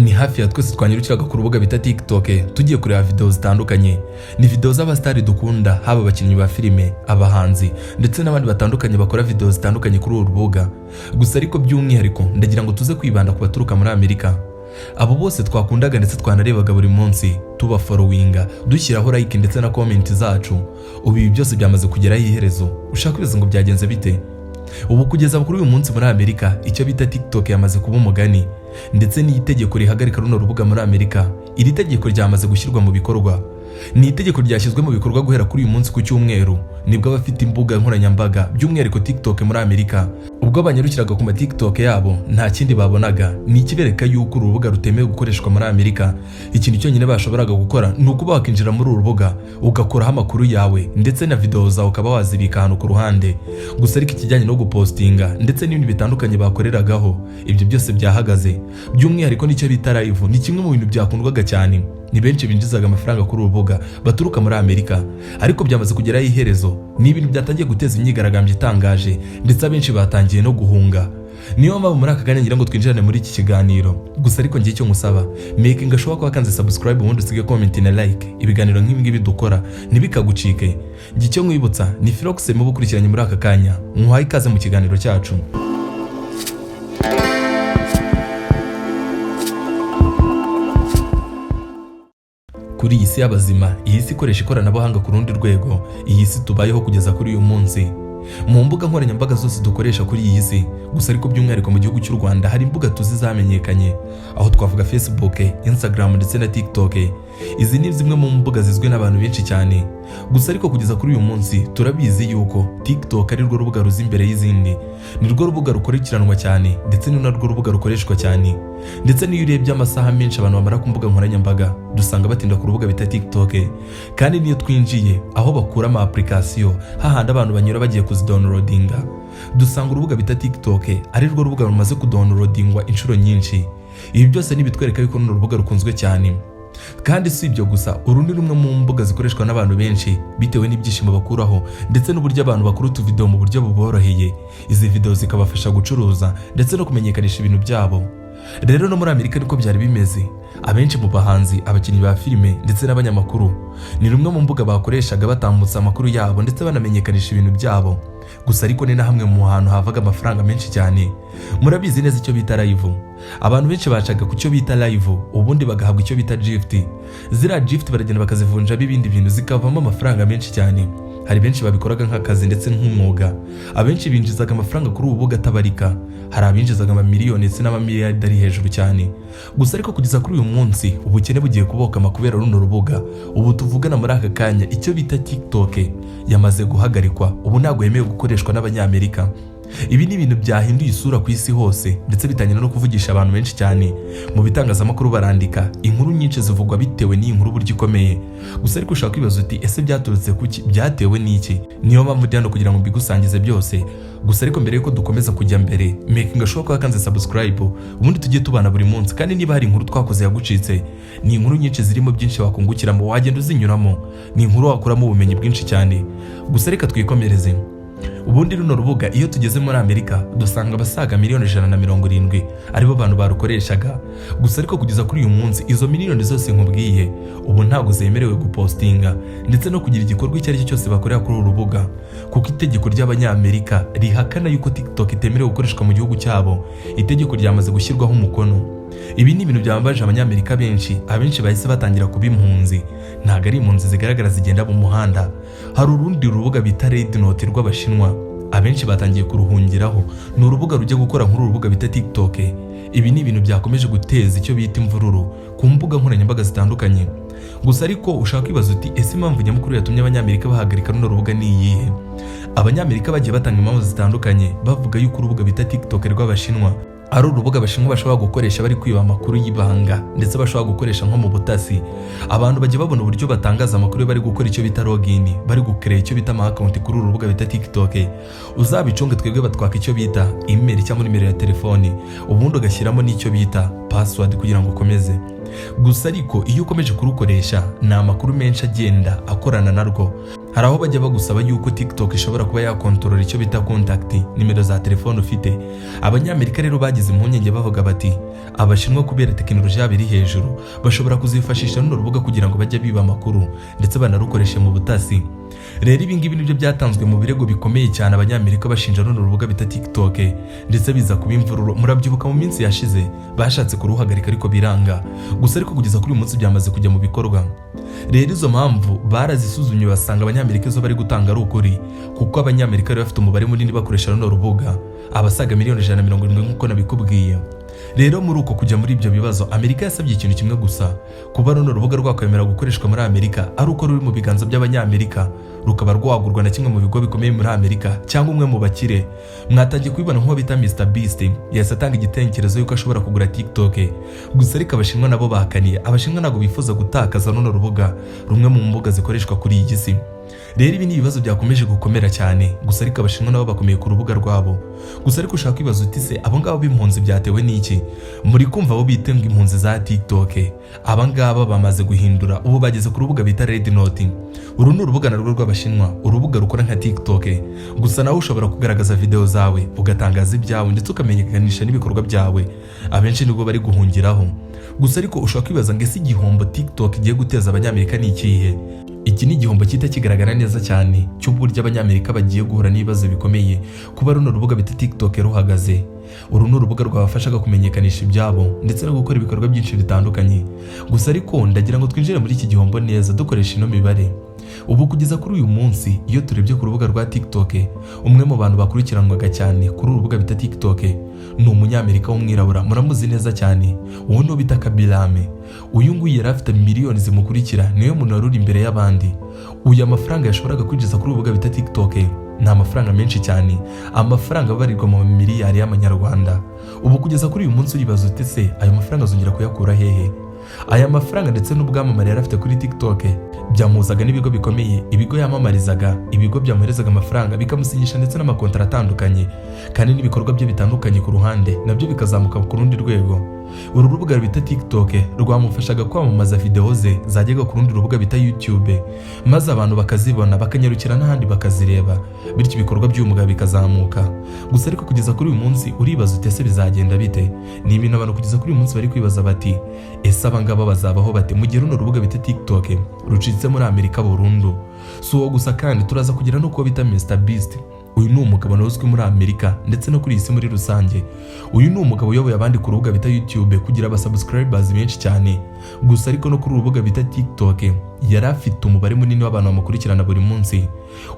ni hafi ya twese twanyarukiraga ku rubuga bita TikTok tugiye kureba video zitandukanye. Ni video z'abastari dukunda, haba abakinnyi ba filime, abahanzi ndetse n'abandi batandukanye bakora video zitandukanye kuri uru rubuga. Gusa ariko by'umwihariko ndagira ngo tuze kwibanda ku baturuka muri Amerika. Abo bose twakundaga ndetse twanarebaga buri munsi, tuba followinga, dushyiraho like ndetse na comment zacu. Ubu ibi byose byamaze kugeraho iherezo. Ushaka kwibaza ngo byagenze bite? Ubu kugeza kuri uyu munsi muri Amerika, icyo bita TikTok yamaze kuba umugani, ndetse n'itegeko rihagarika runo rubuga muri Amerika. Iri tegeko ryamaze gushyirwa mu bikorwa. Ni itegeko ryashyizwe mu bikorwa guhera kuri uyu munsi ku cyumweru, nibwo abafite imbuga nkoranyambaga by'umwihariko TikTok muri Amerika, ubwo banyarukiraga ku ma TikTok yabo nta kindi babonaga ni ikibereka yuko urubuga rutemewe gukoreshwa muri Amerika. Ikintu cyonyine bashoboraga gukora ni ukuba wakinjira muri uru rubuga ugakoraho amakuru yawe ndetse na video zawe ukaba wazibika ahantu ku ruhande. Gusa ariko ikijyanye no gupostinga ndetse n'ibindi bitandukanye bakoreragaho, ibyo byose byahagaze. By'umwihariko nicyo bita live ni kimwe mu bintu byakundwaga cyane. Ni benshi binjizaga amafaranga kuri urubuga baturuka muri Amerika, ariko byamaze kugeraho iherezo. Ni ibintu byatangiye guteza imyigaragambyo itangaje ndetse abenshi batangiye no guhunga. Niyo mpamvu muri aka kanya ngira ngo twinjirane muri iki kiganiro. Gusa ariko ngiye cyo ngusaba, making sure ko wakanze subscribe ubundi usige comment na like. Ibiganiro nk'ibi ngibi dukora ntibikagucike. Ngiye cyo nkwibutsa ni Philox mu bukurikiranye muri aka kanya. Muhaye ikaze mu kiganiro cyacu. Kuri iyi si y'abazima, iyi si ikoresha ikoranabuhanga ku rundi rwego, iyi si tubayeho kugeza kuri uyu munsi. Mu mbuga nkoranyambaga zose dukoresha kuri iyi si, gusa ariko by'umwihariko mu gihugu cy'u Rwanda hari imbuga tuzi zamenyekanye, aho twavuga Facebook, Instagram ndetse na TikTok. Izi ni zimwe mu mbuga zizwe n'abantu benshi cyane. Gusa ariko kugeza kuri uyu munsi turabizi yuko TikTok ari rwo rubuga ruzi imbere y'izindi. Ni rwo rubuga rukurikiranwa cyane ndetse ni narwo rubuga rukoreshwa cyane. Ndetse niyo urebye amasaha menshi abantu bamara ku mbuga nkoranyambaga, dusanga batinda ku rubuga bita TikTok. Kandi niyo twinjiye aho bakura ama application, hahandi abantu banyura bagiye kuzidownloadinga, dusanga urubuga bita TikTok ari rwo rubuga rumaze kudownloadingwa inshuro nyinshi. Ibi byose ni bitwereka yuko runo rubuga rukunzwe cyane. Kandi si ibyo gusa, uru ni rumwe mu mbuga zikoreshwa n'abantu benshi bitewe n'ibyishimo bakuraho ndetse n'uburyo abantu bakora utuvideo mu buryo buboroheye. Izi video zikabafasha gucuruza ndetse no kumenyekanisha ibintu byabo. Rero no muri Amerika niko byari bimeze. Abenshi mu bahanzi, abakinnyi ba filime ndetse n'abanyamakuru ni rumwe mu mbuga bakoreshaga batambutsa amakuru yabo ndetse banamenyekanisha ibintu byabo. Gusa ariko ni na hamwe mu hantu havaga amafaranga menshi cyane. Murabizi neza icyo bita live. Abantu benshi bacaga ku cyo bita live, ubundi bagahabwa icyo bita gift. Zira gift baragenda bakazivunja ibindi bintu zikavamo amafaranga menshi cyane. Hari benshi babikoraga nk'akazi ndetse nk'umwuga. Abenshi binjizaga amafaranga kuri ubu buga atabarika. Hari abinjizaga amamiliyoni ndetse n'amamiliyari ari hejuru cyane. Gusa ariko kugeza kuri uyu munsi ubukene bugiye kubokama kubera runo rubuga. Ubu tuvugana muri aka kanya icyo bita TikTok yamaze guhagarikwa. Ubu ntabwo yemewe gukoreshwa n'Abanyamerika. Ibi ni ibintu byahinduye isura ku isi hose ndetse bitangira no kuvugisha abantu benshi cyane. Mu bitangazamakuru barandika inkuru nyinshi zivugwa bitewe n'iyi nkuru buryo ikomeye. Gusa ariko ushaka kwibaza uti ese byaturutse kuki, byatewe n'iki? Niyo mpamvu ndi hano kugira ngo mbigusangize byose. Gusa ariko mbere yuko dukomeza kujya mbere, making sure ko wakanze subscribe ubundi tugiye tubana buri munsi. Kandi niba hari inkuru twakoze yagucitse, ni inkuru nyinshi zirimo byinshi wakungukiramo, wagenda uzinyuramo. Ni inkuru wakuramo ubumenyi bwinshi cyane. Gusa reka twikomereze. Ubundi runo rubuga iyo tugeze muri Amerika dusanga abasaga miliyoni 170 aribo bantu barukoreshaga. Gusa ariko kugeza kuri uyu munsi izo miliyoni zose nkubwiye ubu ntabwo zemerewe gupostinga ndetse no kugira igikorwa icyo ari cyo cyose bakorera kuri uru rubuga, kuko itegeko ry'Abanyamerika rihakana yuko TikTok itemerewe gukoreshwa mu gihugu cyabo. Itegeko ryamaze gushyirwaho umukono. Ibi ni ibintu byambaje Abanyamerika benshi, abenshi bahise batangira kuba impunzi. Ntago ari impunzi zigaragara zigenda mu muhanda. Hari urundi rubuga bita Red Note rw'Abashinwa, abenshi batangiye kuruhungiraho. Ni urubuga rujya gukora nk'uru rubuga bita TikTok. Ibi ni ibintu byakomeje guteza icyo bita imvururu ku mbuga nkoranyambaga zitandukanye. Gusa ariko ushaka kwibaza uti ese impamvu nyamukuru yatumye Abanyamerika bahagarika runo rubuga ni iyihe? Abanyamerika bagiye batanga impamvu zitandukanye bavuga yuko urubuga bita TikTok rw'Abashinwa ari urubuga Abashinwa bashobora gukoresha bari kwiba amakuru y'ibanga ndetse bashobora gukoresha nko mu butasi. Abantu bagiye babona uburyo batangaza amakuru bari gukora icyo bita login, bari gucreate icyo bita account kuri uru rubuga bita TikTok. Uzabicunge twebwe batwaka icyo bita email cyangwa nimero ya telefone, ubundi ugashyiramo n'icyo bita password kugira ngo ukomeze. Gusa ariko iyo ukomeje kurukoresha ni amakuru menshi agenda akorana narwo. hari aho bajya bagusaba yuko TikTok ishobora kuba yakontorora icyo bita contact, nimero za telefone ufite. Abanyamerika rero bagize impungenge bavuga bati abashinwa kubera tekinoloji yabo iri hejuru bashobora kuzifashisha runo rubuga kugira ngo bajye biba amakuru ndetse banarukoreshe mu butasi. Rero ibi ngibi nibyo byatanzwe mu birego bikomeye cyane abanyamerika bashinja runo rubuga bita TikTok, ndetse biza kuba imvururu. Murabyibuka mu minsi yashize bashatse kuruhagarika ariko biranga, gusa ariko kugeza kuri uyu munsi byamaze kujya mu bikorwa. Rero izo mpamvu barazisuzumye basanga abanyamerika zo bari gutanga ari ukuri, kuko abanyamerika bari bafite umubare munini bakoresha runo rubuga, abasaga miliyoni 170 nk'uko nabikubwiye. Rero muri uko kujya muri ibyo bibazo, Amerika yasabye ikintu kimwe gusa, kuba runo rubuga rwakwemera gukoreshwa muri Amerika ari uko ruri mu biganza by'abanyamerika, rukaba rwagurwa na kimwe mu bigo bikomeye muri Amerika cyangwa umwe mu bakire. Mwatangiye kubibona nk'uwo bita Mr Beast yahise atanga igitekerezo yuko ashobora kugura TikTok, gusa ariko abashinwa nabo bahakaniye. Abashinwa ntabwo bifuza gutakaza runo rubuga, rumwe mu mbuga zikoreshwa kuri iyi si. Rero ibi ni ibibazo byakomeje gukomera cyane, gusa ariko abashinwa nabo bakomeye ku rubuga rwabo. Gusa ariko ushaka kwibaza uti se abo ngabo b'impunzi byatewe n'iki? Muri kumva abo bitenga impunzi za TikTok, aba ngaba bamaze guhindura, ubu bageze ku rubuga bita Red Note. Uru ni urubuga narwo rw'abashinwa, urubuga rukora nka TikTok, gusa nawe ushobora kugaragaza video zawe, ugatangaza ibyawe ndetse ukamenyekanisha n'ibikorwa byawe. Abenshi nibwo bari guhungiraho. Gusa ariko ushaka kwibaza ngo ese igihombo TikTok igiye guteza abanyamerika ni ikihe? Iki ni igihombo kita kigaragara neza cyane cy'uburyo abanyamerika bagiye guhura n'ibibazo bikomeye kuba runo rubuga bita TikTok ruhagaze. Uru ni urubuga rwabafashaga kumenyekanisha ibyabo ndetse no gukora ibikorwa byinshi bitandukanye. Gusa ariko ndagira ngo twinjire muri iki gihombo neza dukoresha ino mibare. Ubu kugeza kuri uyu munsi iyo turebye ku rubuga rwa TikTok, umwe mu bantu bakurikiranwaga cyane kuri urubuga bita TikTok ni umunyamerika w'umwirabura, muramuzi neza cyane, uwo no bita Kabilame. Uyu nguyu yari afite miliyoni zimukurikira, niyo muntu wari uri imbere y'abandi. Uyu amafaranga yashoboraga kwinjiza kuri urubuga bita TikTok ni amafaranga menshi cyane, amafaranga abarirwa mu miliyari y'amanyarwanda. Ubu kugeza kuri uyu munsi uribaza ute se ayo mafaranga azongera kuyakura hehe? Aya mafaranga ndetse n'ubwamamare yari afite kuri TikTok byamuzaga n'ibigo bikomeye, ibigo yamamarizaga, ibigo byamuherezaga amafaranga bikamusinyisha ndetse n'amakontara atandukanye, kandi n'ibikorwa bye bitandukanye ku ruhande nabyo bikazamuka ku rundi rwego. Uru rubuga bita TikTok rwamufashaga kwamamaza video ze zajyaga ku rundi rubuga bita YouTube, maze abantu bakazibona bakanyarukira n'ahandi bakazireba, bityo ibikorwa by'umugabo bikazamuka. Gusa ariko kugeza kuri uyu munsi uribaza ute se bizagenda bite? Ni ibintu abantu kugeza kuri uyu munsi bari kwibaza bati ese abangaba bazabaho bate mu gihe runo rubuga bita TikTok rucitse muri Amerika burundu? Si uwo gusa kandi turaza kugira n'uko bita Mr Beast. Uyu ni umugabo uzwi muri Amerika ndetse no kuri isi muri rusange. Uyu ni umugabo uyoboye abandi ku rubuga bita YouTube kugira abasubscribers benshi cyane. Gusa ariko no kuri urubuga bita TikTok yari afite umubare munini w'abantu bamukurikirana buri munsi.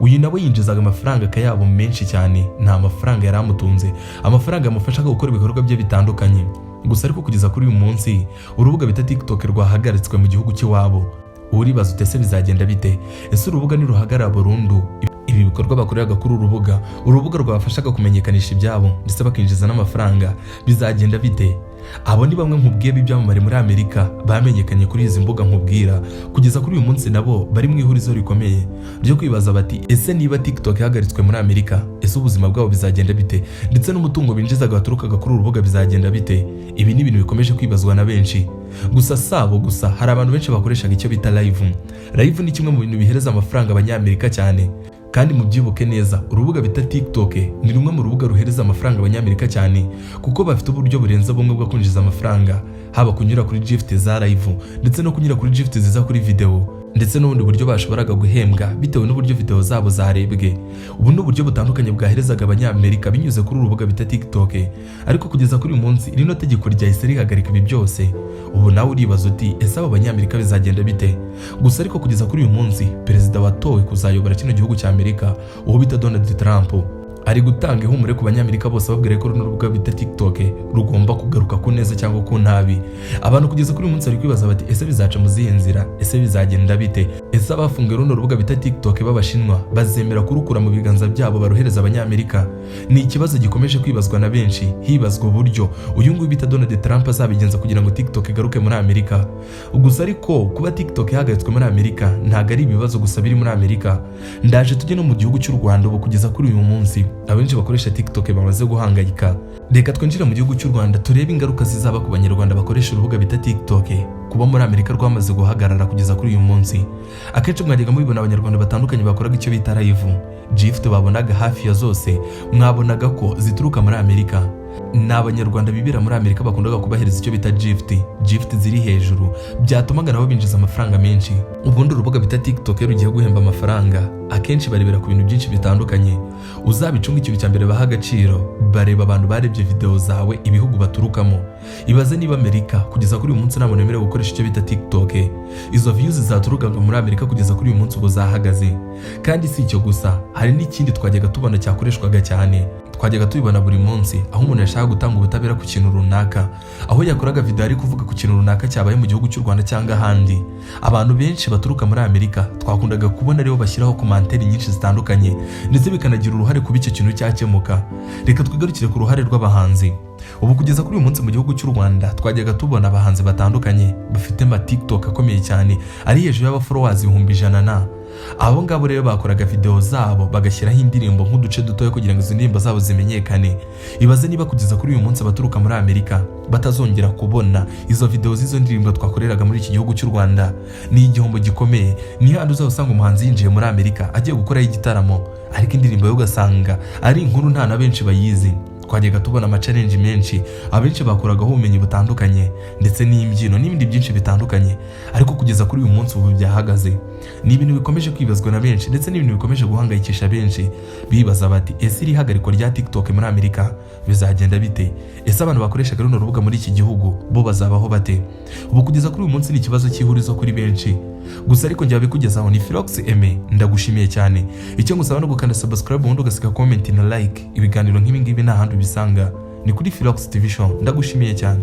Uyu nawe yinjizaga amafaranga akayabo menshi cyane, nta mafaranga yari amutunze, amafaranga yamufashaga gukora ibikorwa bye bitandukanye. Gusa ariko kugeza kuri uyu munsi urubuga bita TikTok rwahagaritswe mu gihugu cy'iwabo. Uribaza ute se bizagenda bite? Ese urubuga ni ruhagarara burundu? Ibi bikorwa bakoreraga kuri urubuga rwabafashaga kumenyekanisha ibyabo ndetse bakinjiza n'amafaranga bizagenda bite? Abo ni bamwe nkubwiye b'ibyamamare muri Amerika bamenyekanye kuri izi mbuga nkubwira, kugeza kuri uyu munsi nabo bari mu ihurizo rikomeye ryo kwibaza bati ese niba TikTok ihagaritswe muri Amerika, ese ubuzima bwabo bizagenda bite? Ndetse n'umutungo binjizaga waturukaga kuri urubuga bizagenda bite? Ibi ni ibintu bikomeje kwibazwa na benshi. Gusa sabo gusa hari abantu benshi bakoreshaga icyo bita live. Live ni kimwe mu bintu bihereza amafaranga abanyamerika cyane. Kandi mubyibuke neza, urubuga bita TikTok ni rumwe mu rubuga ruhereza amafaranga abanyamerika cyane, kuko bafite uburyo burenze bumwe bwo kwinjiza amafaranga, haba kunyura kuri gift za live ndetse no kunyura kuri gift ziza kuri video, ndetse n'ubundi buryo bashoboraga guhembwa bitewe n'uburyo video zabo zarebwe. Ubu ni uburyo butandukanye bwaherezaga abanyamerika binyuze kuri urubuga bita TikTok. Ariko kugeza kuri uyu munsi rino tegeko ryahise rihagarika ibi byose. Ubu nawe uribaza uti ese abo banyamerika bizagenda bite? Gusa ariko kugeza kuri uyu munsi perezida watowe kuzayobora kino gihugu cya Amerika, uwo bita Donald Trump, ari gutanga ihumure ku banyamerika bose babwira ko runo rubuga bita TikTok rugomba kugaruka ku neza cyangwa ku nabi. Abantu kugeza kuri uyu munsi bari kwibaza bati ese bizaca mu zihe nzira? Ese bizagenda bite? Ese abafungiye runo rubuga bita TikTok b'abashinwa bazemera kurukura mu biganza byabo baruhereza abanyamerika? Ni ikibazo gikomeje kwibazwa na benshi, hibazwa uburyo uyu nguyu bita Donald Trump azabigenza kugira ngo TikTok igaruke muri Amerika. Gusa ariko kuba TikTok ihagaritswe muri Amerika ntago ari ibibazo gusa biri muri Amerika. Ndaje tujye no mu gihugu cy'u Rwanda ubu kugeza kuri uyu munsi abenshi bakoresha TikTok bamaze guhangayika. Reka twinjire mu gihugu cy'u Rwanda turebe ingaruka zizaba ku banyarwanda bakoresha urubuga bita TikTok. Kuba muri Amerika rwamaze guhagarara kugeza kuri uyu munsi. Akenshi mwajyaga mubibona abanyarwanda batandukanye bakoraga icyo bita live gift babonaga hafi ya zose mwabonaga ko zituruka muri Amerika. Ni abanyarwanda bibera muri Amerika bakundaga kubahereza icyo bita gift ziri hejuru byatumaga nabo binjiza amafaranga menshi. Ubundi urubuga bita TikTok rugiye guhemba amafaranga akenshi barebera ku bintu byinshi bitandukanye. Uzabicunga ikintu cya mbere baha agaciro, bareba abantu barebye video zawe ibihugu baturukamo. Ibaze niba Amerika kugeza kuri uyu munsi nta muntu wemerewe gukoresha icyo bita TikTok, izo views zaturukaga muri Amerika kugeza kuri uyu munsi ubu zahagaze. Kandi si icyo gusa, hari n'ikindi twajyaga tubona cyakoreshwaga cyane, twajyaga tubibona buri munsi, aho umuntu yashaka gutanga ubutabera ku kintu runaka, aho yakoraga video ari kuvuga ku kintu runaka cyabaye mu gihugu cy'u Rwanda cyangwa ahandi. Abantu benshi baturuka muri Amerika twakundaga kubona aribo bashyiraho komanteri nyinshi zitandukanye ndetse bikanagira uruhare kuba icyo kintu cyakemuka. Reka twigarukire ku ruhare rw'abahanzi. Ubu kugeza kuri uyu munsi mu gihugu cy'u Rwanda twajyaga tubona abahanzi batandukanye bafite ama TikTok akomeye cyane ari hejuru y'abafollowers 100,000. Abo ngabo rero bakoraga video zabo bagashyiraho indirimbo nk'uduce dutoya kugira ngo izo ndirimbo zabo zimenyekane. Ibaze niba kugeza kuri uyu munsi abaturuka muri Amerika batazongera kubona izo video z'izo ndirimbo twakoreraga muri iki gihugu cy'u Rwanda. Ni igihombo gikomeye. Ni handi uzasanga umuhanzi yinjiye muri Amerika agiye gukoraho igitaramo ariko indirimbo yo ugasanga ari inkuru nta na benshi bayizi. Twajyaga tubona ama-challenge menshi, abenshi bakoragaho ubumenyi butandukanye ndetse n'imbyino n'ibindi byinshi bitandukanye, ariko kugeza kuri uyu munsi ubu byahagaze. Ni ibintu bikomeje kwibazwa na benshi ndetse n'ibintu bikomeje guhangayikisha benshi, bibaza bati ese iri hagarikwa rya TikTok muri Amerika bizagenda bite? Ese abantu bakoreshaga runo rubuga muri iki gihugu bo bazabaho bate? Ubu kugeza kuri uyu munsi ni ikibazo cyihurizo kuri benshi. Gusa ariko njya bikugezaho ni Philox Aime, ndagushimiye cyane. Icyo ngusaba no gukanda subscribe ubundi ugasiga comment na like. Ibiganiro nk'ibi ngibi nta handi bisanga, ni kuri Philox TV Show. Ndagushimiye cyane.